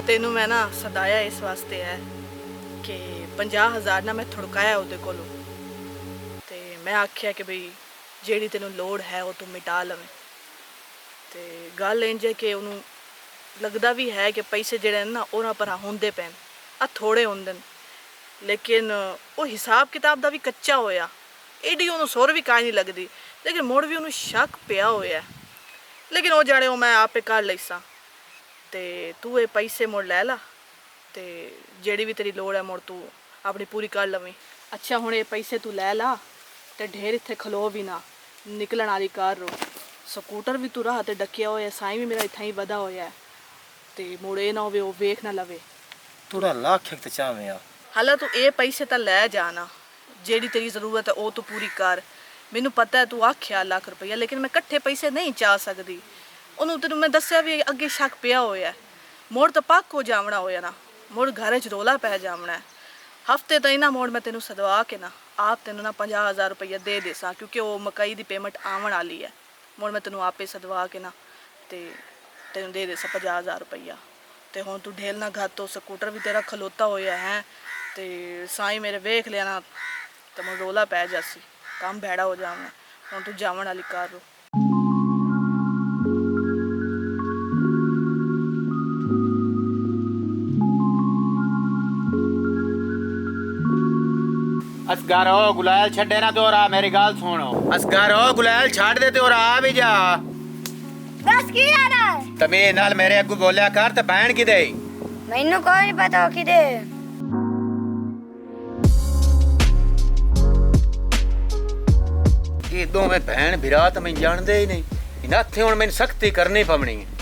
तेनू मैं ना सदाया इस वास्ते है कि 50,000 ना मैं थुड़काया ਉਹਦੇ ਕੋਲੋਂ ਤੇ मैं आख्या कि बई ਜਿਹੜੀ ਤੈਨੂੰ ਲੋੜ ਹੈ ਉਹ ਤੂੰ ਮਿਟਾ ਲਵੇਂ ਤੇ ਗੱਲ ਇੰਜ ਹੈ ਕਿ ਉਹਨੂੰ ਲੱਗਦਾ ਵੀ ਹੈ ਕਿ ਪੈਸੇ ਜਿਹੜੇ ਨੇ ਨਾ ਉਹਨਾਂ ਪਰ ਹੁੰਦੇ ਪੈਣ ਆ ਥੋੜੇ ਹੁੰਦੇ ਨੇ ਲੇਕਿਨ ਉਹ ਹਿਸਾਬ ਕਿਤਾਬ ਦਾ ਵੀ ਕੱਚਾ ਹੋਇਆ ਏਡੀ ਉਹਨੂੰ ਸੁਰ ਵੀ ਕਾਇ ਨਹੀਂ ਲੱਗਦੀ ਲੇਕਿਨ ਮੁੜ ਵੀ ਉਹਨੂੰ ਸ਼ੱਕ ਪਿਆ ਹੋਇਆ ਲੇਕਿਨ ਉਹ ਜਾਣੇ ਉਹ ਮੈਂ ਆਪੇ ਕਰ ਲਈਸਾਂ ਤੇ ਤੂੰ ਇਹ ਪੈਸੇ ਮੁੜ ਲੈ ਲਾ ਤੇ ਜਿਹੜੀ ਵੀ ਤੇਰੀ ਲੋੜ ਹੈ ਮੁੜ ਤੂੰ ਆਪਣੀ ਪੂਰੀ ਕਰ ਲਵੇਂ ਅੱਛਾ ਹੁਣ ਇਹ ਪੈਸੇ ਤੂੰ ਲੈ ਲਾ ਤੇ ਢੇਰ ਇੱਥੇ ਖਲੋ ਵੀ ਨਾ ਨਿਕਲਣ ਵਾਲੀ ਕਾਰ ਰੋ ਸਕੂਟਰ ਵੀ ਤੂੰ ਰਾਹ ਤੇ ਡੱਕਿਆ ਹੋਇਆ ਸਾਈਂ ਵੀ ਮੇਰਾ ਇੱਥਾਂ ਹੀ ਵਧਾ ਹੋਇਆ ਤੇ ਮੁੜੇ ਨਾ ਹੋਵੇ ਉਹ ਵੇਖ ਨਾ ਲਵੇ ਥੋੜਾ ਲੱਖ ਤੇ ਚਾਵੇਂ ਆ ਹਾਲਾ ਤੂੰ ਇਹ ਪੈਸੇ ਤਾਂ ਲੈ ਜਾਣਾ ਜਿਹੜੀ ਤੇਰੀ ਜ਼ਰੂਰਤ ਹੈ ਉਹ ਤੂੰ ਪੂਰੀ ਕਰ ਮੈਨੂੰ ਪਤਾ ਹੈ ਤੂੰ ਆਖਿਆ ਲੱਖ ਰੁਪਈਆ ਲੇਕਿਨ ਮੈਂ ਇਕੱਠੇ ਪੈਸੇ ਨਹੀਂ ਚਾਹ ਸਕਦੀ ਉਹਨੂੰ ਤੈਨੂੰ ਮੈਂ ਦੱਸਿਆ ਵੀ ਅੱਗੇ ਸ਼ੱਕ ਪਿਆ ਹੋਇਆ ਮੋੜ ਤਾਂ ਪੱਕ ਹੋ ਜਾਵਣਾ ਹੋਇਆ ਨਾ ਮੋੜ ਘਰ 'ਚ ਰੋਲਾ ਪੈ ਜਾਵਣਾ ਹਫਤੇ ਤਾਈਂ ਨਾ ਮੋੜ ਮੈਂ ਤੈਨੂੰ ਸਦਵਾ ਕੇ ਨਾ ਆਪ ਤੈਨੂੰ ਨਾ 50,000 ਰੁਪਈਆ ਦੇ ਦੇਸਾਂ ਕਿਉਂਕਿ ਉਹ ਮਕਈ ਦੀ ਪੇਮੈਂਟ ਆਵਣ ਵਾਲੀ ਹੈ ਮੋੜ ਮੈਂ ਤੈਨੂੰ ਆਪੇ ਸਦਵਾ ਕੇ ਨਾ ਤੇ ਤੈਨੂੰ ਦੇ ਦੇਸਾਂ 50,000 ਰੁਪਈਆ ਤੇ ਹੁਣ ਤੂੰ ਢੇਲ ਨਾ ਘਾਤੋ ਸਕੂਟਰ ਵੀ ਤੇਰਾ ਖਲੋਤਾ ਹੋਇਆ ਹੈ ਤੇ ਸਾਈਂ ਮੇਰੇ ਵੇਖ ਲਿਆ ਨਾ ਤੇ ਮੈਂ ਰੋਲਾ ਪੈ ਜਾਸੀ ਕੰਮ ਭੈੜਾ ਹੋ ਜਾਵਣਾ ਹੁਣ ਤੂੰ ਜਾਵਣ ਵਾਲੀ ਕਾਰ ਰੋ असगारो गुलाल छड़े ना तोरा मेरी गाल सुनो असगारो गुलाल छाड़ दे तोरा आ भी जा दस की आ रहा है तमे नाल मेरे अगू बोलिया कर ते बहन की दे मैनू कोई नहीं पता किदे ये दोवें बहन भिरा तो मैं जानदे ही नहीं इनाथे हुण मैनू सख्ती करनी पवनी है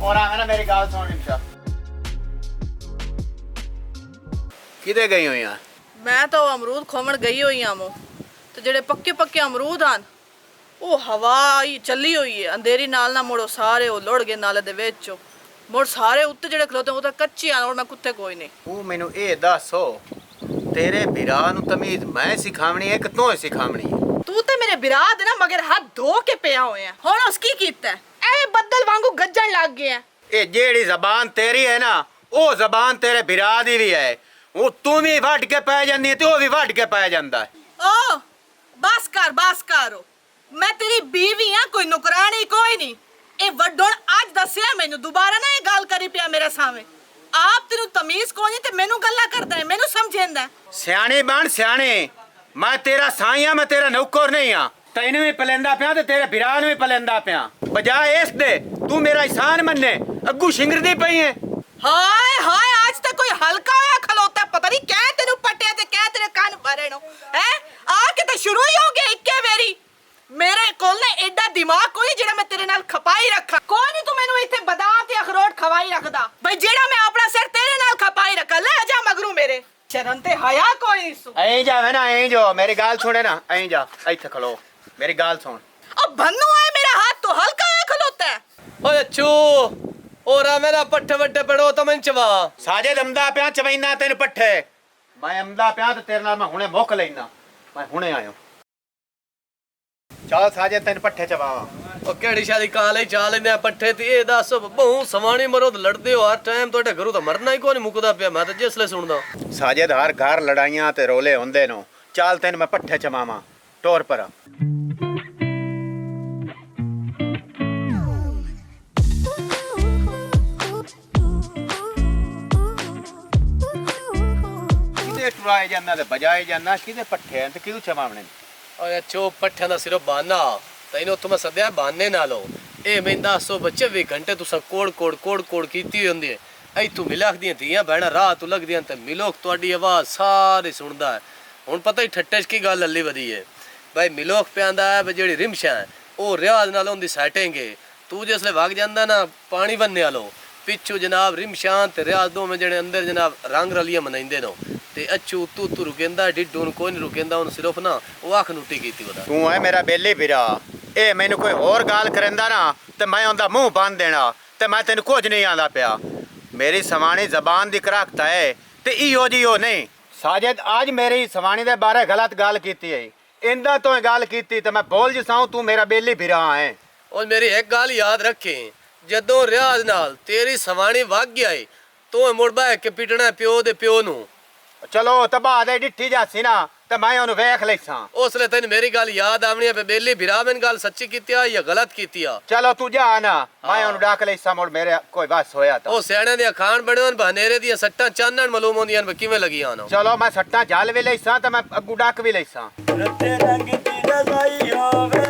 और आ मेरी गाल सुन निमशा किदे गई हुई आ ਮੈਂ ਤਾਂ ਉਹ ਅਮਰੂਦ ਖੋਵਣ ਗਈ ਹੋਈ ਆ ਮੋ ਤੇ ਜਿਹੜੇ ਪੱਕੇ ਪੱਕੇ ਅਮਰੂਦ ਹਨ ਉਹ ਹਵਾ ਹੀ ਚੱਲੀ ਹੋਈ ਹੈ ਅੰਧੇਰੀ ਨਾਲ ਨਾ ਮੋੜੋ ਸਾਰੇ ਉਹ ਲੁੜ ਗਏ ਨਾਲੇ ਦੇ ਵਿੱਚ ਮੋੜ ਸਾਰੇ ਉੱਤੇ ਜਿਹੜੇ ਖਲੋਤੇ ਉਹ ਤਾਂ ਕੱਚੇ ਆ ਔਰ ਮੈਂ ਕੁੱਤੇ ਕੋਈ ਨਹੀਂ ਉਹ ਮੈਨੂੰ ਇਹ ਦੱਸੋ ਤੇਰੇ ਬਿਰਾ ਨੂੰ ਤਮੀਜ਼ ਮੈਂ ਸਿਖਾਵਣੀ ਹੈ ਕਿ ਤੂੰ ਸਿਖਾਵਣੀ ਹੈ ਤੂੰ ਤੇ ਮੇਰੇ ਬਿਰਾ ਦੇ ਨਾ ਮਗਰ ਹੱਥ ਧੋ ਕੇ ਪਿਆ ਹੋਇਆ ਹੁਣ ਉਸ ਕੀ ਕੀਤਾ ਐ ਬੱਦਲ ਵਾਂਗੂ ਗੱਜਣ ਲੱਗ ਗਿਆ ਇਹ ਜਿਹੜੀ ਜ਼ਬਾਨ ਤੇਰੀ ਹੈ ਨਾ ਉਹ ਜ਼ਬਾਨ ਤੇਰੇ ਬਿਰਾ ਦੀ ਵੀ ਹੈ ਉਹ ਤੂੰ ਵੀ ਵੱਢ ਕੇ ਪੈ ਜਾਂਦੀ ਹੈ ਤੇ ਉਹ ਵੀ ਵੱਢ ਕੇ ਪੈ ਜਾਂਦਾ ਹੈ ਓ ਬਸ ਕਰ ਮੈਂ ਤੇਰੀ ਬੀਵੀ ਆ ਕੋਈ ਨੁਕਰਾਨੀ ਕੋਈ ਨਹੀਂ ਇਹ ਵੱਡੋਂ ਅੱਜ ਦੱਸਿਆ ਮੈਨੂੰ ਦੁਬਾਰਾ ਨਾ ਇਹ ਗੱਲ ਕਰੀ ਪਿਆ ਮੇਰੇ ਸਾਹਮਣੇ ਆਪ ਤੈਨੂੰ ਤਮੀਜ਼ ਕੋਈ ਨਹੀਂ ਤੇ ਮੈਨੂੰ ਗੱਲਾਂ ਕਰਦਾ ਹੈ ਮੈਨੂੰ ਸਮਝੇਂਦਾ ਸਿਆਣੇ ਬਣ ਸਿਆਣੇ ਮੈਂ ਤੇਰਾ ਸਾਈਂ ਆ ਮੈਂ ਤੇਰਾ ਨੌਕਰ ਨਹੀਂ ਆ ਤੈਨੂੰ ਵੀ ਪਲੇਂਦਾ ਪਿਆ ਤੇ ਤੇਰੇ ਬਿਰਾ ਨੂੰ ਵੀ ਪਲੇਂਦਾ ਪਿਆ ਬਜਾਏ ਇਸ ਦੇ ਤੂੰ ਮੇਰਾ ਇਹਸਾਨ ਮੰਨੇ ਅੱਗੂ ਸ਼ਿੰਗਰਦੀ ਪਈ ਹੈ ਹਾਏ ਹਾਏ ਅੱਜ ਤਾਂ ਕੋਈ ਹਲਕਾ ਹੋਇਆ ਖਲੋਤਾ ਪਤਾ ਨਹੀਂ ਕਹਿ ਤੈਨੂੰ ਪੱਟਿਆ ਤੇ ਕਹਿ ਤੇਰੇ ਕੰਨ ਭਰੇ ਨੂੰ ਹੈ ਆ ਕੇ ਤਾਂ ਸ਼ੁਰੂ ਹੀ ਹੋ ਗਿਆ ਇੱਕੇ ਵੇਰੀ ਮੇਰੇ ਕੋਲ ਨੇ ਐਡਾ ਦਿਮਾਗ ਕੋਈ ਜਿਹੜਾ ਮੈਂ ਤੇਰੇ ਨਾਲ ਖਪਾਈ ਰੱਖਾਂ ਕੋਈ ਨਹੀਂ ਤੂੰ ਮੈਨੂੰ ਇੱਥੇ ਬਦਾਮ ਤੇ ਅਖਰੋਟ ਖਵਾਈ ਰੱਖਦਾ ਬਈ ਜਿਹੜਾ ਮੈਂ ਆਪਣਾ ਸਿਰ ਤੇਰੇ ਨਾਲ ਖਪਾਈ ਰੱਖਾਂ ਲੈ ਜਾ ਮਗਰੂ ਮੇਰੇ ਸ਼ਰਨ ਤੇ ਹਯਾ ਕੋਈ ਨਹੀਂ ਸੁ ਐਂ ਜਾਵੇਂ ਨਾ ਐਂ ਜੋ ਮੇਰੀ ਗੱਲ ਸੁਣੇ ਨਾ ਐਂ ਜਾ ਇੱਥੇ ਖਲੋ ਮੇਰੀ ਗੱਲ ਸੁਣ अब भन्नू है मेरा हाथ तो हल्का है खलोता है ओए अच्छू और मेरा पट्ठे वट्ठे पड़ो तो मैं चवा ਸਾਜੇ ਦਮਦਾ ਪਿਆ ਚਵੈਨਾ ਤੈਨੂੰ ਪੱਠੇ ਮੈਂ ਅਮਦਾ ਪਿਆ ਤੇ ਤੇਰੇ ਨਾਲ ਮੈਂ ਹੁਣੇ ਮੁੱਕ ਲੈਣਾ ਮੈਂ ਹੁਣੇ ਆਇਆ ਚੱਲ ਸਾਜੇ ਤੈਨੂੰ ਪੱਠੇ ਚਵਾਵਾਂ ओ केड़ी शादी काले चाल लेने पट्ठे ते ए दस बहु सवाणी मरो तो लड़दे हो हर टाइम तोड़े घरों तो मरना ही कोनी मुकदा पिया मैं तो जिसले सुनदा ਸਾਜੇ ਹਰ ਘਰ ਲੜਾਈਆਂ ਤੇ ਰੋਲੇ ਹੁੰਦੇ ਨੇ ਚੱਲ ਤੈਨੂੰ ਮੈਂ ਪੱਠੇ ਚਵਾਵਾਂ ਟੋਰ ਪਰ ਟੁਰਾਏ ਜਾਂਦਾ ਤੇ ਬਜਾਏ ਜਾਂਦਾ ਕਿਹਦੇ ਪੱਠੇ ਤੇ ਕਿਹਨੂੰ ਚਵਾਵਣੇ ओए अच्छो पट्ठे दा सिर्फ बहाना तैनू तुम्हें सद्या बहाने नालो ए मैं 10 घंटे तुसा कोड़ कीती हुंदी है ऐ तू मिलाख दियां धीयां भैणा राह तू लगदियां ते मिलोक तुहाडी आवाज सारे सुनदा है हुण पता ही ठट्टे च की गल हल्ली वधी है भाई मिलोक पियांदा है जेड़ी रिमशा है ओ रियाज नाल हुंदी सैटेंगे तू जिसले वग जांदा ना पानी बनने वालो पिछू जनाब रिमशान ते रियाज दो में जेड़े अंदर जनाब रंग रलियां मनाइंदे नो ते अच्छू तू रुकेंदा डिड्डू न कोई नहीं रुकेंदा उन सिर्फ ना वो आख नूटी कीती बता तू है मेरा बेली बिरा ए मैनू कोई और गाल करेंदा ना ते मैं उनदा मुंह बंद देना ते मैं तेन कुछ नहीं आंदा पिया मेरी सवानी जबान दी कराकता है ते इहो जी हो नहीं साजिद आज मेरी सवानी दे बारे गलत गल कीती है इंदा तो गल की तो मैं बोल जसाऊं तू मेरा बेली भिरा है। और मेरी एक गल याद रखी, जदों रियाज नाल तेरी सवाणी वग गया तो मुड़ बह के पिटना प्यो दे प्यो नू। चलो तबाह दे डिठी जासी ना तो मैं उन्हें वेख लेसा। उसले तेन मेरी गल याद आवनी है बेली भिरा मैंने गल सच्ची की या गलत की। चलो तू जा ना मैं उन्हें डाक लेसा मुड़ मेरे कोई बस होया तो। ओ सियाणे दिया खान बने बनेरे दिया सट्टा चानन मालूम होंदियां किवें लगी आनो। चलो मैं सट्टा जल भी लेसा तो मैं अगू डाक भी लेसा। रते रंग दी रजाई होवे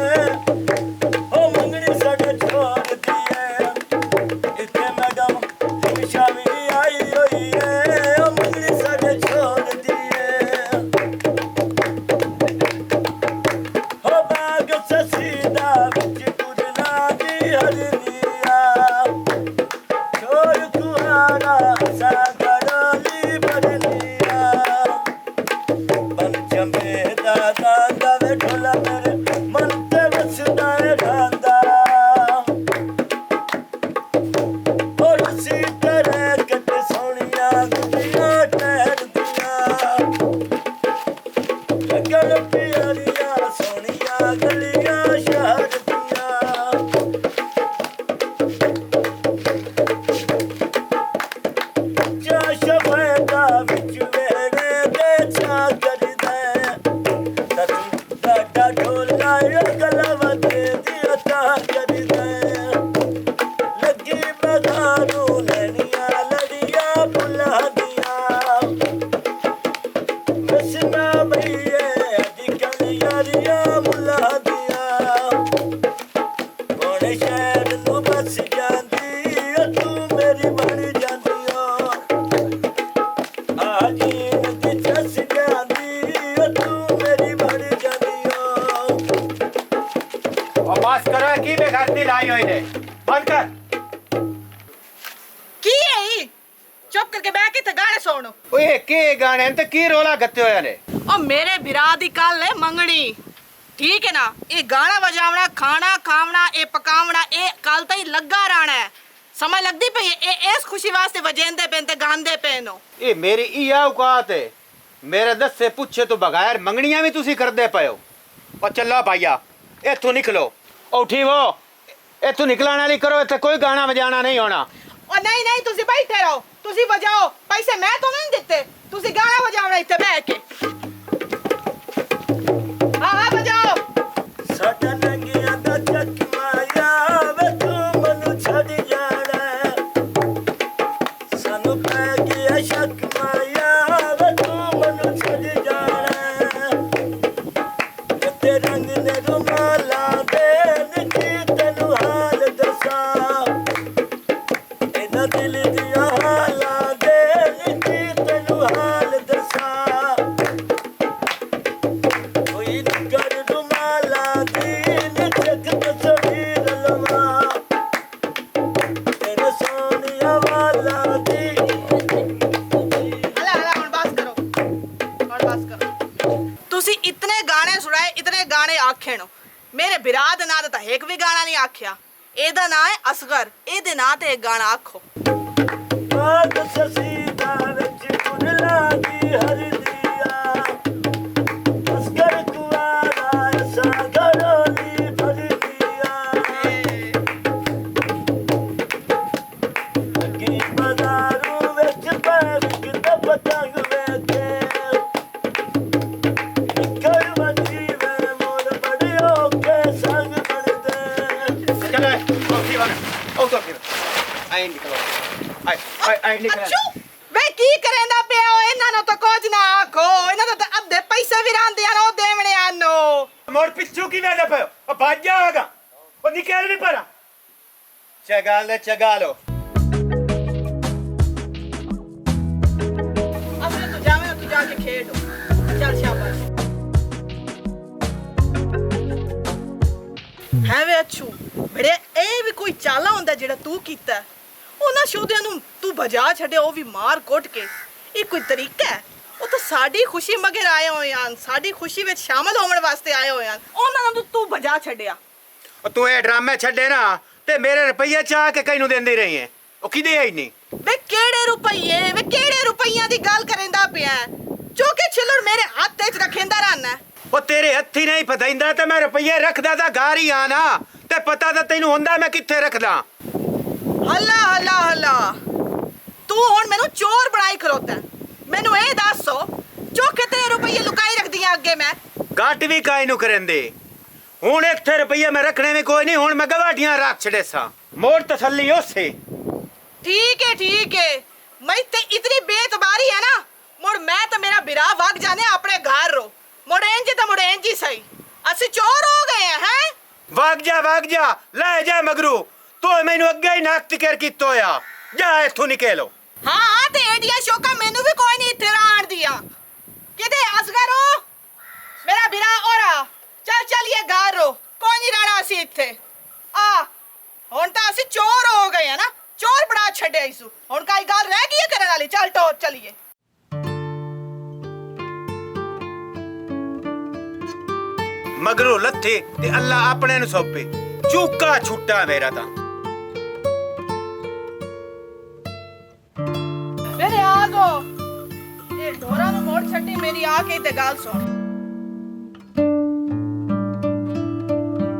ओ मंगनी सड़े छोड़ दिए इतने मैडम निशा भी आई होई है ओ मंगनी सड़े छोड़ दिए हो बाग ससीदा विच कुदना दी हरनिया छोड़ कुहारा सा गरोली बरनिया पंचमे दादा दावे ढोला मेरे मन ते वसदा रहंदा और उसी तरह कट सोनिया गुड़िया ठहरदिया गल प्यारिया सोनिया गलियां शहर दिया जा शफेदा विच वेड़े दे छा करदे ढोला गलवा दे दिया ता करदे लगी बगानू नैनिया लड़िया बुला दिया वसना भैये अजकल यारिया बुला दिया मोने शहर नू बस जांदी तू मेरी बन जांदी आजी नदी चस जांदी तू मेरी बन जांदी और बस करो की बेघरती लाई हुई ने बंद कर। की है ई? चुप करके बैठ के ते गाने सुनो। ओए के गाने ते की रोला गत्ते होया ने। और मेरे बिरा दी कल है मंगनी, ठीक है ना। ये गाना बजावना खाना खावना ये पकावना ये कल तई लगा रहना है। समझ लगदी पई इस खुशी वास्ते वजेंदे पेन ते गांदे पेन हो। ये मेरी ई औकात है मेरे दस्से पूछे तो बगैर मंगनियां भी तुसी करदे पयो। और चलो भाईया इथों निकलो उठी वो इथों निकलने वाली करो इथे कोई गाना बजाना नहीं होना। और नहीं नहीं तुसी बैठे रहो, तुसी बजाओ, पैसे मैं तो नहीं देते, तुसी गाना बजावना इत्थे बैठ के। हाँ बजाओ। साडा नंगिया दा चकमाया वे तू मनु छड़ जाना सानू पै गया शक माया वे तू मनु छड़ जाना ते रंग ने रुमाला दे निकी तेनू हाल दसा एना दिल दिया हाला दे निकी तेनू हाल दसा कोई निकर रुमाला दी निचक तस्वीर लवा तेरे सोनिया वाला दी हला हला हुण बस करो, हुण बस करो। तुसी इतने गाने सुनाए, इतने गाने आखे नो। मेरे बिरा दे नां ते एक भी गाना नहीं आख्या। एदा नाम है असगर, एदे नां ते एक गाना आखो। बाग ससीदा विच कुड़ला दी हर दिया असगर कुआरा सा गरोली भर दिया लगी बाजारू विच पैर किते पतंग वेखे निकल वंदी वे मोर बड़ियो के संग बनदे चलो उठी बन ओ तो फिर आई निकलो आई निकल। अच्छू वे की करेंदा पिया हो? इन्हां नो तो कुछ ना आखो, इन्हां तो अद्धे पैसे भी रांदे आनो देवणे आनो। मोर पिछू की वेले पयो ओ भाज जाएगा ओ निकल भी पड़ा चगालो अब तू जावे तू जाके खेलो। चल शाबाश। है वे अच्छू बड़े ए भी कोई चाला हुंदा जेड़ा तू कीता। ਉਹਨਾਂ ਸ਼ੋਧਿਆਂ ਨੂੰ ਤੂੰ ਬਜਾ ਛੱਡਿਆ ਉਹ ਵੀ ਮਾਰ ਕੁੱਟ ਕੇ। ਇਹ ਕੋਈ ਤਰੀਕਾ ਹੈ? ਉਹ ਤਾਂ ਸਾਡੀ ਖੁਸ਼ੀ ਮਗਰ ਆਏ ਹੋਏ ਹਨ, ਸਾਡੀ ਖੁਸ਼ੀ ਵਿੱਚ ਸ਼ਾਮਲ ਹੋਣ ਵਾਸਤੇ ਆਏ ਹੋਏ ਹਨ। ਉਹਨਾਂ ਨੂੰ ਤੂੰ ਬਜਾ ਛੱਡਿਆ। ਤੂੰ ਇਹ ਡਰਾਮੇ ਛੱਡੇ ਨਾ ਤੇ ਮੇਰੇ ਰੁਪਈਏ ਚਾਹ ਕੇ ਕਈ ਨੂੰ ਦਿੰਦੀ ਰਹੀ ਹੈ ਉਹ ਕਿਦੇ ਆਈ ਨਹੀਂ। ਵੇ ਕਿਹੜੇ ਰੁਪਈਏ? ਵੇ ਕਿਹੜੇ ਰੁਪਈਆਂ ਦੀ ਗੱਲ ਕਰੇਂਦਾ ਪਿਆ? ਜੋ ਕਿ ਛਿੱਲੜ ਮੇਰੇ ਹੱਥ ਵਿੱਚ ਰੱਖੇਂਦਾ ਰਹਿਣਾ। ਉਹ ਤੇਰੇ ਹੱਥੀ ਨਹੀਂ ਫਸਾਈਂਦਾ ਤੇ ਮੈਂ ਰੁਪਈਏ ਰੱਖਦਾ ਤਾਂ ਘਰ ਹੀ ਆ ਨਾ, ਤੇ ਪਤਾ ਤਾਂ ਤੈਨੂੰ ਹੁੰਦਾ ਮੈਂ ਕਿੱਥੇ ਰੱਖਦਾ। ਹੱਲਾ ਹੱਲਾ ਹੱਲਾ, ਤੂੰ ਹੁਣ ਮੈਨੂੰ ਚੋਰ ਬਣਾਈ ਖਲੋਤਾ ਹੈ। ਮੈਨੂੰ ਇਹ ਦੱਸੋ, ਚੋਕੇ ਤੇ ਰੁਪਈਏ ਲੁਕਾਈ ਰੱਖਦੀਆਂ ਅੱਗੇ ਮੈਂ? ਘੱਟ ਵੀ ਕਾਇ ਨੂੰ ਕਰੰਦੇ, ਹੁਣ ਇੱਥੇ ਰੁਪਈਏ ਮੈਂ ਰੱਖਣੇ ਵੀ ਕੋਈ ਨਹੀਂ, ਹੁਣ ਮੈਂ ਗਵਾਟੀਆਂ ਰੱਖ ਛੜੇ ਸਾਂ। ਮੋੜ ਤਸੱਲੀ ਉਸੇ। ठीक है मैं ते इतनी बेतबारी है ना, मुड़ मैं तो मेरा बिरा वग जाने अपने घर रो। मुड़ेन जी सही, असि चोर हो गए हैं। भाग जा ले जा मगरू, तो मैनू अगे ही नाक तिकेर कीतो होया। जा इथों निकलो। हाँ ते एडिया शोका मैनू भी कोई नहीं इत्थे आण दिया। किते असगरो मेरा बिरा ओरा चल ये घर रो, कोई नहीं रहना असि इत्थे। आ हुण तां असि चोर हो गए हैं ना, चोर बड़ा छड्या इसू। हुण काई गल रह गई है करन वाली? चल टोर चलिए। मगरू लथे ते अल्लाह अपने नु सौंपे, चूका छुट्टा मेरा तां। मेरे आगो ये ढोरा नु मोड़ छड्डी, मेरी आके ते गल सुन।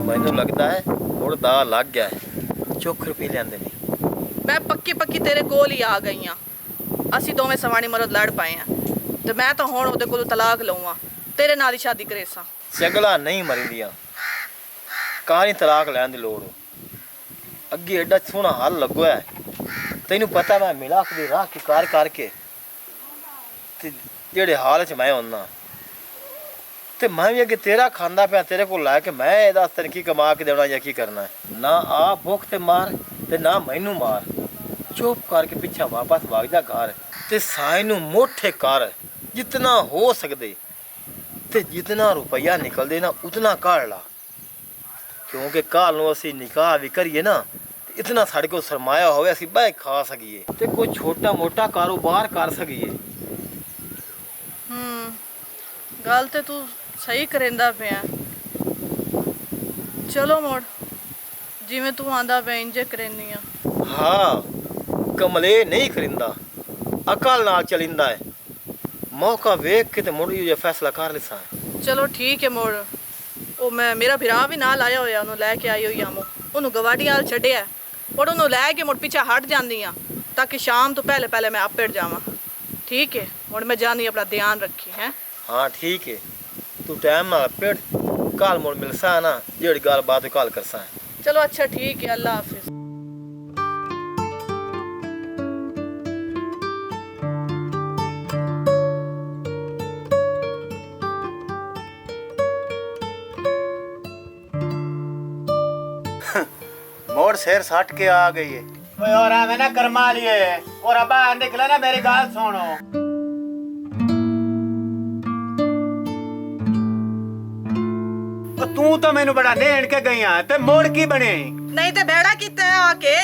ਮੈਨੂੰ ਲੱਗਦਾ ਹੈ ਹੁਣ ਦਾ ਲੱਗ ਗਿਆ ਹੈ, ਚੋਖਰ ਪੀ ਲੈਂਦੇ ਨੇ। मैं पक्की तेरे कोल ही आ गई हाँ। असी दोवें सवाणी मरद लड़ पाए हैं, ते मैं तो हुण ओदे कोलों तलाक लवां, तेरे नाल ही शादी करेसां। चगला नहीं मरिंदियां, कहानी तलाक लैन दी लोड़। अगे एडा सोहना हल लगो है, तैनू पता मैं मिलाक दी राह की कार करके ते जेड़े हाल च मैं होना, ते मैं भी अगे तेरा खांदा पिया तेरे को लै के मैं दस तेन की कमा के देना या की करना है। ना आ भुख ते मार ते ना मैनू मार, चुप करके पिछा वापस भाग जा घर, ते साई नू मोठे कर जितना हो सकदे, ते जितना रुपया निकलदे ना उतना काढ़ ला, क्योंकि कल नू असी निकाह भी करिए ना ते इतना साढ़े को सरमाया होवे असी बह खा सकिए ते कोई छोटा मोटा कारोबार कर सकिए। गल ते तू सही करेंदा पिया। चलो मोड़ जिवें तू आंदा पिया इंजे करेनी आ। हाँ, कमले नहीं करिंदा, अकल नाल चलिंदा है। मौका वेख के ते मुड़ ये फैसला कर लिसा। चलो ठीक है मोड़, ओ मैं मेरा भरा भी नाल आया होया, ओनू लैके आई होई आमो, ओनू गवाड़ी नाल छड्डिया और ओनू लैके मुड़ पीछे हट जांदी आ, ताकि शाम तो पहले मैं आपे जावां। ठीक है, हुण मैं जानी, अपना ध्यान रखी है। हाँ ठीक है, तू टाइम नाल पेड़ कल मुड़ मिलसा ना, जेड़ी गल बात कल करसा। चलो अच्छा ठीक है, अल्लाह हाफिज। मोड़ शेर सट के आ गई है। ओए और आवे ना कर्मा लिए, और अब्बा निकला ना, मेरी गाल सुनो। तू तो मैनू बड़ा नेण के गई है, ते मोड़ की बने? नहीं ते बेड़ा किते आके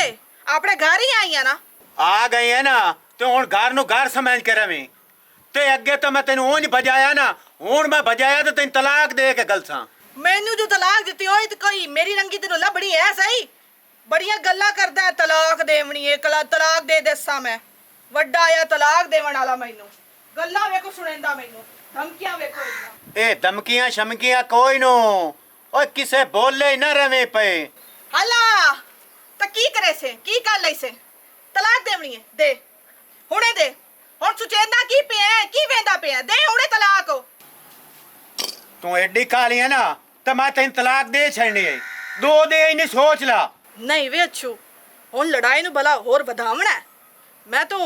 अपने घर ही आई है ना। आ गई है ना, ते हुण घर नु घर समझ के रवी। ते अगे तो मैं तेनू ओंज भजाया ना, हुण मैं भजाया ते तैनू तलाक दे के गलसा। मैनू जो तलाक दित्ती होई ते कोई मेरी रंगी तेनू लभड़ी है सही? बड़ियां गल्लां करदा है, तलाक देवनी है, तलाक दे देसा मैं। वड्डा आया तलाक देवन वाला, मैनू गल्लां वेखो सुनेंदा, मैनू धमकियां वेखो। ए धमकियां शमकियां कोई नो, ओए किसे बोले ही ना रवे पे। हला त की करे से, की कर लई से? तलाक देवनी है, दे हुणे दे। हुण सुचेंदा की पे है, की वेंदा पे है, दे हुणे तलाक। तू एडी काली है ना, तो मैं तेन तलाक दे छड़नी है। दो दे ही नहीं, सोच ला। नहीं वे अच्छू, हुण लड़ाई नु भला होर वधावना है। मैं तो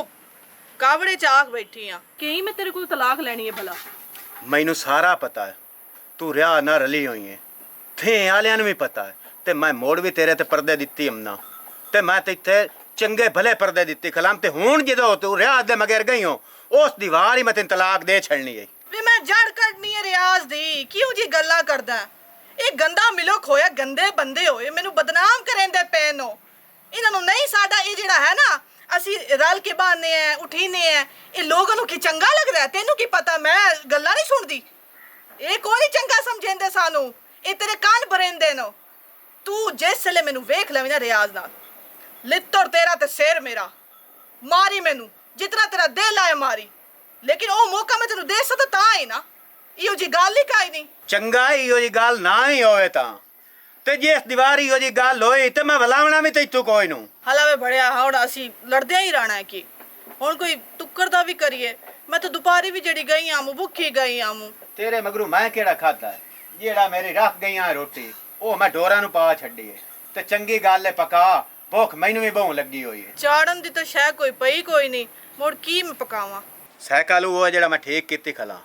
कावड़े च आख बैठी हां कि मैं तेरे को तलाक लैनी है भला। मैनू सारा पता है, तू रिया ना रली हुई है, थे आलियां भी पता है, ते मैं मोड़ भी तेरे ते पर्दे दित्ती हमना, ते मैं ते इत्थे चंगे भले पर्दे दित्ती खलाम, ते हुण जदों तू रिया दे मगर गई हो, उस दीवार ही मैं तेन तलाक दे छड़नी है। वे मैं जड़ कटनी है रियाज दी, क्यों जी गल्ला करदा है? ये गंदा मिलो खोया, गंदे बंदे होए मैनू बदनाम करेंदे पे नो। इन्हां नू नहीं साडा ये जिहड़ा है ना, असी रल के बहाने हैं, उठीने हैं, ये लोगों नू की चंगा लगदा है? तेनू की पता मैं गल्ला नहीं सुनदी? ये कोई नहीं चंगा समझेंदे सानू, ये तेरे कान भरेंदे नो। तू जिस वेले मैनू वेख लवी ना रियाज नाल, लित्तर तेरा ते सिर मेरा, मारी मैनू जितना तेरा दिल आए मारी, लेकिन वो मौका मैं तेनू दे सकदा तां ही ना। इहो जी अच्छी गाल ही काई नहीं। ਚੰਗਾ ਇਹੋ ਜੀ ਗੱਲ ਨਾ ਹੀ ਹੋਵੇ ਤਾਂ ਤੇ ਜੇ ਇਸ ਦੀਵਾਰੀ ਇਹੋ ਜੀ ਗੱਲ ਹੋਈ ਤੇ ਮੈਂ ਬੁਲਾਵਣਾ ਵੀ ਤੈਨੂੰ ਕੋਈ ਨੂੰ ਹਲਾ ਵੇ ਬੜਿਆ ਹੁਣ ਅਸੀਂ ਲੜਦਿਆਂ ਹੀ ਰਹਿਣਾ ਹੈ ਕਿ ਹੁਣ ਕੋਈ ਟੁੱਕਰ ਦਾ ਵੀ ਕਰੀਏ। ਮੈਂ ਤਾਂ ਦੁਪਹਿਰੀ ਵੀ ਜਿਹੜੀ ਗਈ ਆਮੂ ਭੁੱਖੀ ਗਈ ਆਮੂ। ਤੇਰੇ ਮਗਰੂ ਮੈਂ ਕਿਹੜਾ ਖਾਦਾ ਜਿਹੜਾ ਮੇਰੀ ਰੱਖ ਗਈਆਂ ਰੋਟੀ ਉਹ ਮੈਂ ਢੋਰਾਂ ਨੂੰ ਪਾ ਛੱਡੀ ਏ ਤੇ ਚੰਗੀ ਗੱਲ ਏ ਪਕਾ ਭੁੱਖ ਮੈਨੂੰ ਵੀ ਬਹੁਤ ਲੱਗੀ ਹੋਈ ਏ। ਚਾੜਨ ਦੀ ਤਾਂ ਸ਼ੈ ਕੋਈ ਪਈ ਕੋਈ ਨਹੀਂ ਮੁੜ ਕੀ ਮੈਂ ਪਕਾਵਾਂ। ਸਾਈਕਲ ਉਹ ਜਿਹੜਾ ਮੈਂ ਠੀਕ ਕੀਤੀ ਖਲਾ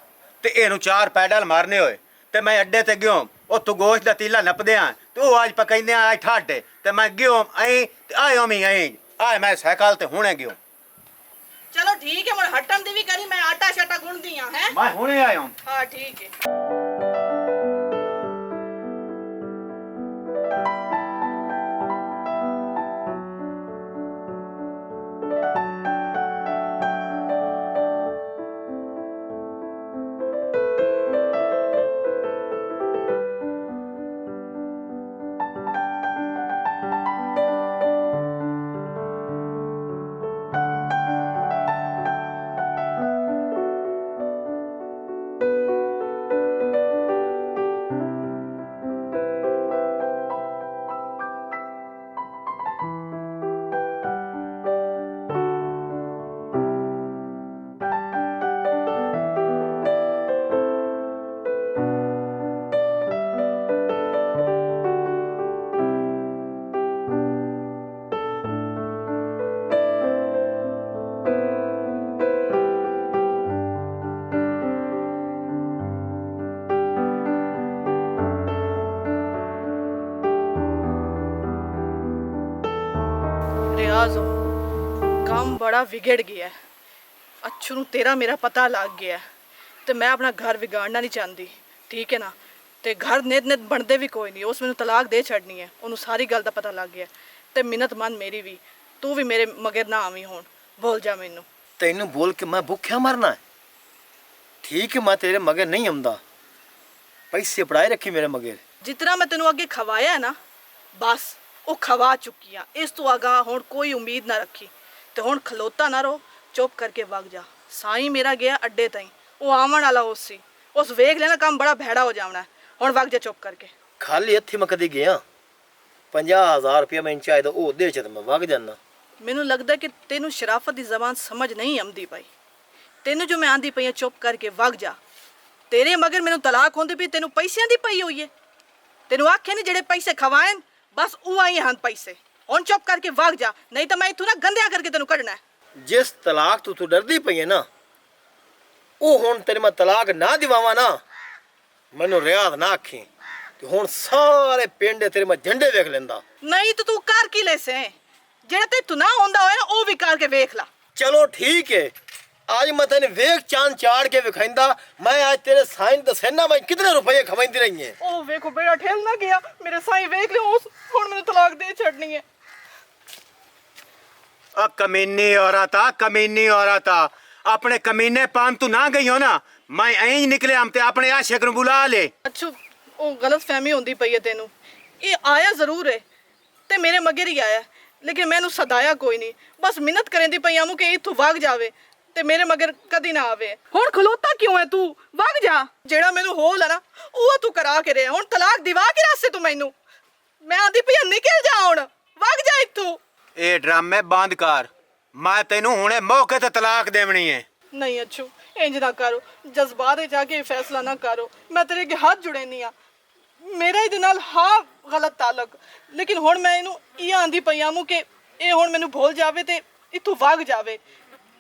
ਤੇ ਇਹਨੂੰ 4 ਪੈਡਲ ਮਾਰਨੇ ਹੋਏ ਤੇ ਮੈਂ ਅੱਡੇ ਤੇ ਗਿਓ ਉੱਥੋਂ ਗੋਸ਼ਤ ਦਾ ਤੀਲਾ ਨੱਪਦੇ ਆ ਤੇ ਉਹ ਅੱਜ ਪਕਾਈਂਦੇ ਆ ਠਾਡੇ ਤੇ ਮੈਂ ਗਿਓ ਐਂ ਤੇ ਆਇਓ ਮੈਂ ਐਂ ਆ ਮੈਂ ਸਾਈਕਲ ਤੇ ਹੁਣੇ ਗਿਓ। ਚਲੋ ਠੀਕ ਹੈ ਮੁੜ ਹਟਣ ਦੀ ਵੀ ਕਰੀ ਮੈਂ ਆਟਾ ਛਾਟਾ ਗੁੰਨਦੀ ਆ ਹੈ। ਮੈਂ ਹੁਣੇ ਆਇਓ। ਹਾਂ ਠੀਕ ਹੈ। रियाज काम बड़ा विगड़ गया है। अच्छू ਨੂੰ ਤੇਰਾ ਮੇਰਾ ਪਤਾ ਲੱਗ ਗਿਆ ਤੇ ਮੈਂ ਆਪਣਾ ਘਰ ਵਿਗਾੜਨਾ ਨਹੀਂ ਚਾਹੁੰਦੀ ਠੀਕ ਹੈ ਨਾ। ਤੇ ਘਰ ਨਿਤ ਨਿਤ ਬਣਦੇ ਵੀ ਕੋਈ ਨਹੀਂ ਉਸ ਮੈਨੂੰ ਤਲਾਕ ਦੇ ਛੱਡਣੀ ਹੈ ਉਹਨੂੰ ਸਾਰੀ ਗੱਲ ਦਾ ਪਤਾ ਲੱਗ ਗਿਆ ਤੇ ਮਿੰਨਤ ਮੰਨ ਮੇਰੀ ਵੀ ਤੂੰ ਵੀ ਮੇਰੇ ਮਗਰ ਨਾ ਆਵੀਂ ਹੁਣ ਭੁੱਲ ਜਾ ਮੈਨੂੰ। ਤੈਨੂੰ ਬੋਲ ਕੇ ਮੈਂ ਭੁੱਖਿਆ ਮਰਨਾ ਹੈ ਠੀਕ ਹੈ ਮੈਂ ਤੇਰੇ ਮਗਰ ਨਹੀਂ ਆਉਂਦਾ ਪੈਸੇ ਪੜਾਏ ਰੱਖੀ ਮੇਰੇ ਮਗਰ ਜਿਤਨਾ ਮੈਂ ਤੈਨੂੰ ਅੱਗੇ ਖਵਾਇਆ ਨਾ ਬਸ ਉਹ ਖਵਾ ਚੁੱਕੀ ਆ। ਇਸ ਤੋਂ ਅਗਾ ਹੁਣ ਕੋਈ ਉਮੀਦ ਨਾ ਰੱਖੀ ਤੇ ਹੁਣ ਖਲੋਤਾ ਨਾ ਰੋ ਚੁੱਪ ਕਰਕੇ ਵਗ ਜਾ। ਸਾਈਂ ਮੇਰਾ ਗਿਆ ਅੱਡੇ ਤਾਈਂ ਉਹ ਆਵਣ ਵਾਲਾ ਉਸ ਵੇਖ ਲੈਣਾ ਕੰਮ ਬੜਾ ਭੈੜਾ ਹੋ ਜਾਵਣਾ ਹੁਣ ਵਗ ਜਾ ਚੁੱਪ ਕਰਕੇ। ਖਾਲੀ ਹੱਥੀ ਮੈਂ ਕਦੀ ਗਿਆ 50,000 ਰੁਪਇਆ ਮੈਂ ਚਾਹੀਦਾ ਉਹ ਦੇ ਚ ਤੇ ਮੈਂ ਵਗ ਜਾਣਾ। ਮੈਨੂੰ ਲੱਗਦਾ ਕਿ ਤੈਨੂੰ ਸ਼ਰਾਫਤ ਦੀ ਜ਼ਬਾਨ ਸਮਝ ਨਹੀਂ ਆਉਂਦੀ ਪਈ। ਤੈਨੂੰ ਜੋ ਮੈਂ ਆਂਦੀ ਪਈ ਆ ਚੁੱਪ ਕਰਕੇ ਵਗ ਜਾ। ਤੇਰੇ ਮਗਰ ਮੈਨੂੰ ਤਲਾਕ ਹੁੰਦੀ ਪਈ ਤੈਨੂੰ ਪੈਸਿਆਂ ਦੀ ਪਈ ਹੋਈ ਏ। ਤੈਨੂੰ ਆਖਿਆ ਨਹੀਂ ਜਿਹੜੇ ਪੈਸੇ ਖਵਾਏ ਬਸ ਉਹ ਆਈ ਹਨ ਪੈਸੇ ਹੁਣ ਚੁੱਪ ਕਰਕੇ ਵਗ ਜਾ ਨਹੀਂ ਤਾਂ ਮੈਂ ਇਥੋਂ ਨਾ ਗੰਦਿਆ ਕਰਕੇ ਤੈਨੂੰ ਕੱਢਣਾ। ਜਿਸ ਤਲਾਕ ਤੂੰ ਡਰਦੀ ਪਈ ਹੈ ਨਾ ਉਹ ਹੁਣ ਤੇਰੇ ਮੈਂ ਤਲਾਕ ਨਾ ਦਿਵਾਵਾਂ ਨਾ ਮੈਨੂੰ ਰਿਆਦ ਨਾ ਆਖੀ ਤੇ ਹੁਣ ਸਾਰੇ ਪਿੰਡ ਤੇਰੇ ਮੈਂ ਝੰਡੇ ਵੇਖ ਲੈਂਦਾ। ਨਹੀਂ ਤਾਂ ਤੂੰ ਕਰ ਕੀ ਲੈਸੇ ਜਿਹੜਾ ਤੇ ਤੂੰ ਨਾ ਹੁੰਦਾ ਹੋਇਆ ਨਾ ਉਹ ਵੀ ਕਰਕੇ ਵੇਖ ਲਾ। ਚਲੋ ਠੀਕ ਹੈ आज मैं तेने वेख चांद चाड़ के विखाइंदा मैं आज तेरे साइन दसेना मैं कितने रुपये खवाइंदी रही है। ओ वेखो बेड़ा ठेल ना गया मेरे साईं वेख लियो उस हुन मैंने तलाक दे छड़नी है। आ कमीनी औरत अपने कमीने पान तू ना गई हो ना मैं ऐं निकले हम ते अपने आशिक नु बुला ले। अच्छू ओ गलत फहमी होंदी पई है तेनू ये आया जरूर है ते मेरे मगर ही आया लेकिन मैनू सदाया कोई नहीं बस मिन्नत करेंदी पई आमू कि इथों भाग जावे ਤੇ ਮੇਰੇ ਮਗਰ ਕਦੀ ਨਾ ਆਵੇ। ਹੁਣ ਖਲੋਤਾ ਕਿਉਂ ਹੈ ਤੂੰ ਵਗ ਜਾ ਜਿਹੜਾ ਮੈਨੂੰ ਹੋਲ ਹੈ ਨਾ ਉਹ ਤੂੰ ਕਰਾ ਕੇ ਰਿਹਾ ਹੁਣ ਤਲਾਕ ਦਿਵਾ ਕੇ ਰਾਸੇ ਤੂੰ ਮੈਨੂੰ ਮੈਂ ਆਂਦੀ ਪਈ ਨਿਕਲ ਜਾ ਹੁਣ ਵਗ ਜਾ ਇੱਥੋਂ। ਇਹ ਡਰਾਮੇ ਬੰਦ ਕਰ ਮੈਂ ਤੈਨੂੰ ਹੁਣੇ ਮੌਕੇ ਤੇ ਤਲਾਕ ਦੇਵਣੀ ਹੈ। ਨਹੀਂ ਅੱਛੂ ਇੰਜ ਨਾ ਕਰੋ ਜਜ਼ਬਾਤ ਵਿੱਚ ਜਾ ਕੇ ਫੈਸਲਾ ਨਾ ਕਰੋ ਮੈਂ ਤੇਰੇ ਅੱਗੇ ਹੱਥ ਜੁੜੇ ਨਹੀਂ ਆ ਮੇਰਾ ਇਹਦੇ ਨਾਲ ਹਾਂ ਗਲਤ ਤਾਲੁਕ ਲੇਕਿਨ ਹੁਣ ਮੈਂ ਇਹਨੂੰ ਇਹ ਆਂਦੀ ਪਈ ਆਮੂ ਕਿ ਇਹ ਹੁਣ ਮੈਨੂੰ ਭੁੱਲ ਜਾਵੇ ਤੇ ਇੱਥੋਂ ਵਗ ਜਾਵੇ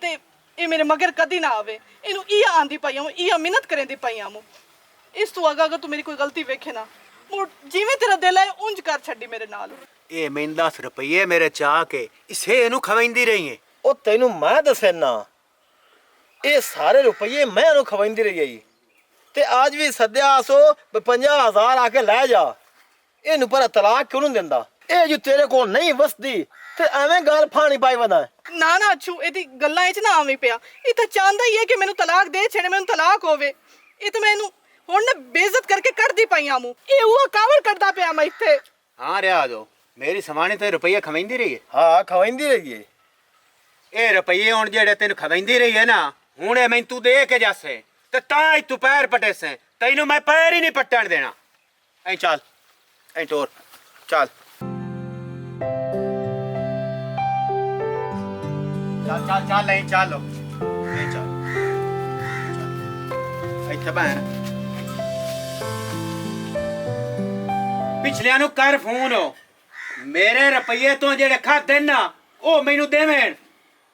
ਤੇ ਇਹ ਮੇਰੇ ਮਗਰ ਕਦੀ ਨਾ ਆਵੇ। ਇਹਨੂੰ ਇਹ ਆਂਦੀ ਪਈ ਆਮੂ ਇਹ ਮਿਹਨਤ ਕਰੇਂਦੀ ਪਈ ਆਮੂ ਇਸ ਤੋਂ ਅਗਾ ਤੂੰ ਮੇਰੀ ਕੋਈ ਗਲਤੀ ਵੇਖੇ ਨਾ ਜਿਵੇਂ ਤੇਰਾ ਦਿਲ ਹੈ ਉਂਝ ਕਰ ਛੱਡੀ ਮੇਰੇ ਨਾਲ। ਇਹ ਮੈਨੂੰ 10 ਰੁਪਏ ਮੇਰੇ ਚਾਹ ਕੇ ਇਸੇ ਇਹਨੂੰ ਖਵਾਈਂਦੀ ਰਹੀ ਹੈ। ਉਹ ਤੈਨੂੰ ਮੈਂ ਦੱਸਣਾ ਇਹ ਸਾਰੇ ਰੁਪਏ ਮੈਂ ਉਹਨੂੰ ਖਵਾਈਂਦੀ ਰਹੀ ਹੈ ਤੇ ਅੱਜ ਵੀ ਸੱਦਿਆ ਸੋ 50,000 ਆ ਕੇ ਲੈ ਜਾ ਇਹਨੂੰ ਪਰ ਤਲਾਕ ਕਿਉਂ ਨਹੀਂ ਦਿੰਦਾ ਇਹ ਜੋ ਤੇਰੇ ਕੋਲ ਨਹੀਂ ਵਸਦੀ ਤੇ ਐਵੇਂ ਗੱਲ ਫਾਣੀ ਪਾਈ ਵਦਾ ਨਾ ਨਾ ਅੱਛੂ ਇਹਦੀ ਗੱਲਾਂ ਵਿੱਚ ਨਾ ਆਵੇਂ ਪਿਆ ਇਹ ਤਾਂ ਚਾਹੁੰਦਾ ਹੀ ਹੈ ਕਿ ਮੈਨੂੰ ਤਲਾਕ ਦੇ ਛੇੜੇ ਮੈਨੂੰ ਤਲਾਕ ਹੋਵੇ ਇਹ ਤਾਂ ਮੈਨੂੰ ਹੁਣ ਨਾ ਬੇਇੱਜ਼ਤ ਕਰਕੇ ਕੱਢਦੀ ਪਈ ਆਮੂ ਇਹ ਉਹ ਕਾਵਲ ਕਰਦਾ ਪਿਆ ਮੈਂ ਇੱਥੇ। ਹਾਂ ਰਿਆ ਦੋ ਮੇਰੀ ਸਮਾਣੀ ਤੇ ਰੁਪਏ ਖਵਾਈਂਦੀ ਰਹੀ ਹੈ। ਹਾਂ ਖਵਾਈਂਦੀ ਰਹੀ ਹੈ ਇਹ ਰੁਪਏ ਹੁਣ ਜਿਹੜੇ ਤੈਨੂੰ ਖਵਾਈਂਦੀ ਰਹੀ ਹੈ ਨਾ ਹੁਣ ਇਹ ਮੈਨੂੰ ਤੂੰ ਦੇ ਕੇ ਜਾਸੇ ਤੇ ਤਾਂ ਹੀ ਤੂੰ ਪੈਰ ਪਟੇ ਸੈਂ ਤੈਨੂੰ ਮੈਂ ਪੈਰ ਹੀ ਨਹੀਂ ਪੱਟਣ ਦੇਣਾ ਐ ਚੱਲ ਐ ਟੋਰ ਚੱਲ ਚੱਲ ਚੱਲ ਚੱਲ ਐ ਚੱਲ ਐ ਚੱਲ ਇੱਥੇ ਬੈਠ ਪਿਛਲਿਆਂ ਨੂੰ ਕਰ ਫੋਨ ਮੇਰੇ ਰੁਪਈਏ ਤੋਂ ਜਿਹੜੇ ਖਾਦੇ ਨਾ ਉਹ ਮੈਨੂੰ ਦੇਵਣ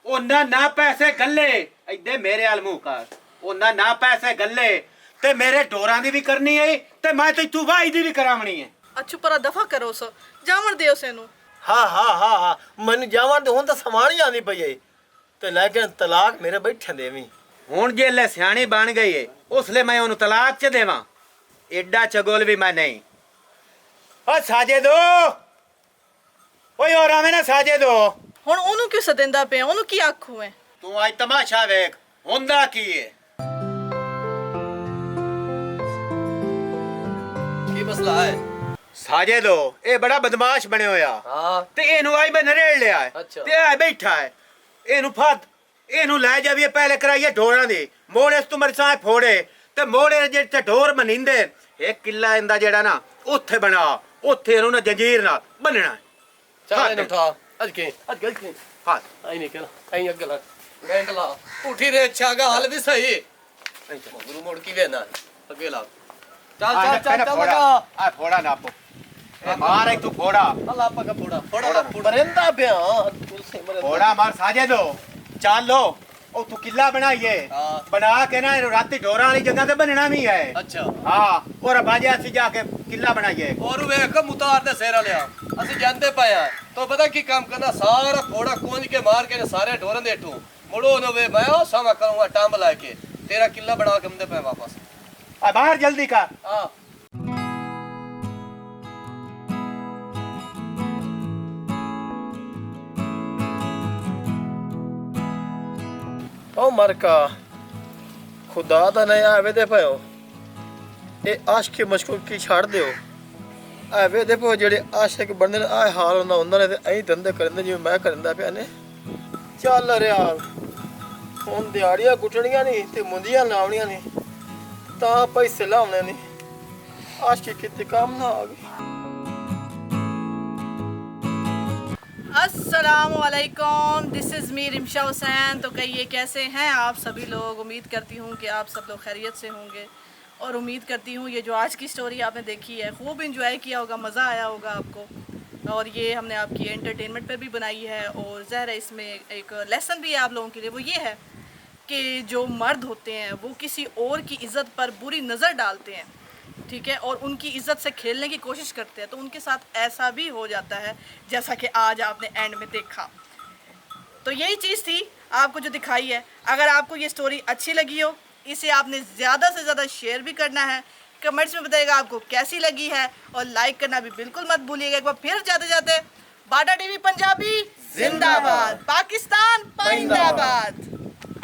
ਉਹਨਾਂ ਨਾ ਪੈਸੇ ਗੱਲੇ ਇੱਦੇ ਮੇਰੇ ਹਾਲ ਮੂੰਹ ਕਰ ਉਹਨਾਂ ਨਾ ਪੈਸੇ ਗੱਲੇ ਤੇ ਮੇਰੇ ਢੋਰਾਂ ਦੀ ਵੀ ਕਰਨੀ ਹੈ ਤੇ ਮੈਂ ਤੇ ਤੂੰ ਵਾਈ ਦੀ ਵੀ ਕਰਾਵਣੀ ਹੈ अच्छू पर दफा करो सो जावन दियो सेनू ਹਾਂ ਮੈਨੂੰ ਜਾਵਾਂ ਤੇ ਹੁਣ ਤਾਂ ਸਮਾਨ ਹੀ ਆਂਦੀ ਪਈ ਏ ਤੇ ਲੇਕਿਨ ਤਲਾਕ ਮੇਰੇ ਬੈਠੇ ਦੇਵੀਂ ਹੁਣ ਜੇ ਲੈ ਸਿਆਣੀ ਬਣ ਗਈ ਏ ਉਸ ਲਈ ਮੈਂ ਉਹਨੂੰ ਤਲਾਕ ਚ ਦੇਵਾਂ ਐਡਾ ਚਗੋਲ ਵੀ ਮੈਂ ਨਹੀਂ ਓ ਸਾਜੇ ਦੋ ਓਏ ਹੋਰ ਆਵੇਂ ਨਾ ਸਾਜੇ ਦੋ ਹੁਣ ਉਹਨੂੰ ਕਿਉਂ ਸਦਿੰਦਾ ਪਿਆ ਉਹਨੂੰ ਕੀ ਆਖੂ ਹੈ ਤੂੰ ਅੱਜ ਤਮਾਸ਼ਾ ਵੇਖ ਹੁੰਦਾ ਕੀ ਏ ਕੀ ਮਸਲਾ ਹੈ ਸਾਜੇ ਦੋ ਇਹ ਬੜਾ ਬਦਮਾਸ਼ ਬਣਿਆ ਹੋਇਆ ਹਾਂ ਤੇ ਇਹਨੂੰ ਆਈ ਮੈਂ ਨਰੇੜ ਲਿਆ ਹੈ ਅੱਛਾ। ਤੇ ਆ ਬੈਠਾ ਹੈ ਇਹਨੂੰ ਫੜ ਇਹਨੂੰ ਲੈ ਜਾਵੀਏ ਪਹਿਲੇ ਕਰਾਈਏ ਢੋਰਾਂ ਦੀ ਮੋੜੇ ਤੋਂ ਮਰਸਾਂ ਫੋੜੇ ਤੇ ਮੋੜੇ ਜਿਹੜੇ ਢੋਰ ਮਨਿੰਦੇ ਇਹ ਕਿੱਲਾ ਇਹਦਾ ਜਿਹੜਾ ਨਾ ਉੱਥੇ ਬਣਾ ਉੱਥੇ ਇਹਨੂੰ ਨਾ ਜੰਜੀਰ ਨਾਲ ਬੰਨਣਾ ਚੱਲ ਇਹਨੂੰ ਉਠਾ ਅੱਜ ਕੇ ਹਾਂ ਆਈ ਨਹੀਂ ਕਿਹਾ ਆਈ ਅੱਗੇ ਲਾ ਗੈਂਟ ਲਾ ਉਠੀ ਦੇ ਛਾਗਾ ਹਾਲ ਵੀ ਸਹੀ ਗੁਰੂ ਮੋੜ ਕੀ ਵੇਨਾ ਅੱਗੇ ਲਾ ਚੱਲ ਲਗਾ ਆ ਫੋੜਾ ਨਾ ਆਪੋ ਇਹ ਮਾਰ ਤੂੰ ਫੋੜਾ ਅੱਲਾ ਪਾ ਫੋੜਾ ਮਰਿੰਦਾ ਪਿਆ ਤੁਲਸੇ ਮਰਿੰਦਾ ਫੋੜਾ ਮਾਰ ਸਾਜੇ ਦੋ ਚਾਲੋ ਉਹ ਤੂੰ ਕਿੱਲਾ ਬਣਾਈਏ ਹਾਂ। ਬਣਾ ਕੇ ਨਾ ਇਹਨੂੰ ਰਾਤੀ ਢੋਰਾਂ ਵਾਲੀ ਜਗ੍ਹਾ ਤੇ ਬੰਨਣਾ ਵੀ ਹੈ ਅੱਛਾ ਹਾਂ ਔਰ ਬਾਜੇ ਅਸੀਂ ਜਾ ਕੇ ਕਿੱਲਾ ਬਣਾਈਏ ਔਰ ਵੇਖ ਮੁਤਾਰ ਦੇ ਸੇਰਾ ਲਿਆ ਅਸੀਂ ਜਾਂਦੇ ਪਾਇਆ ਤੋ ਪਤਾ ਕੀ ਕੰਮ ਕਰਨਾ ਸਾਰਾ ਫੋੜਾ ਕੋਂਜ ਕੇ ਮਾਰ ਕੇ ਸਾਰੇ ਢੋਰਾਂ ਦੇ ਹੇਠੋਂ ਮੁੜੋ ਨਾ ਵੇ ਮੈਂ ਉਹ ਸਮਾਂ ਕਰੂੰਗਾ ਟੰਬ ਲਾ ਕੇ ਤੇਰਾ ਕਿੱਲਾ ਬਣਾ ਕੇ ਮੰਦੇ ਪਏ ਵਾਪਸ ਆ ਬਾਹਰ ਜਲਦੀ ਕਰ ਆ ਉਹ ਮਰਕਾ ਖੁਦਾ ਦਾ ਨਹੀਂ ਆਵੇ ਦੇ ਪਇਓ ਇਹ ਆਸ਼ਕੀ ਮਸ਼ਕੂਕ ਕੀ ਛੱਡ ਦਿਓ ਆਵੇ ਦੇ ਪਇਓ ਜਿਹੜੇ ਆਸ਼ਿਕ ਬਣਦੇ ਨੇ ਆ ਹਾਲ ਹੁੰਦਾ ਨੇ ਤੇ ਐਂ ਧੰਦੇ ਕਰਦੇ ਜਿਵੇਂ ਮੈਂ ਕਰਦਾ ਪਿਆ ਨੇ ਚੱਲ ਰਿਆ ਹੁਣ ਦਿਹਾੜੀਆਂ ਗੁੱਟਣੀਆਂ ਨਹੀਂ ਤੇ ਮੁੰਦੀਆਂ ਲਾਉਣੀਆਂ ਨਹੀਂ ਤਾਂ ਪੈਸੇ ਲਾਉਣੇ ਨਹੀਂ ਆਸ਼ਕੀ ਕਿਤੇ ਕੰਮ ਨਾ ਆ ਗਈ अस्सलामुअलैकुम this is me Rimsha Hussain. तो कहिए कैसे हैं आप सभी लोग। उम्मीद करती हूँ कि आप सब लोग खैरियत से होंगे और उम्मीद करती हूँ ये जो आज की स्टोरी आपने देखी है खूब इंजॉय किया होगा, मज़ा आया होगा आपको। और ये हमने आपकी एंटरटेनमेंट पर भी बनाई है और ज़ाहिर है इसमें एक लेसन भी है आप लोगों के लिए। वो ये है कि जो मर्द होते हैं वो किसी और की इज़्ज़त पर बुरी नज़र डालते हैं, ठीक है, और उनकी इज़्ज़त से खेलने की कोशिश करते हैं, तो उनके साथ ऐसा भी हो जाता है जैसा कि आज आपने एंड में देखा। तो यही चीज़ थी आपको जो दिखाई है। अगर आपको ये स्टोरी अच्छी लगी हो इसे आपने ज़्यादा से ज़्यादा शेयर भी करना है, कमेंट्स में बताइएगा आपको कैसी लगी है और लाइक करना भी बिल्कुल मत भूलिएगा। एक बार फिर जाते जाते बाटा टीवी पंजाबी जिंदाबाद, पाकिस्तान जिंदाबाद।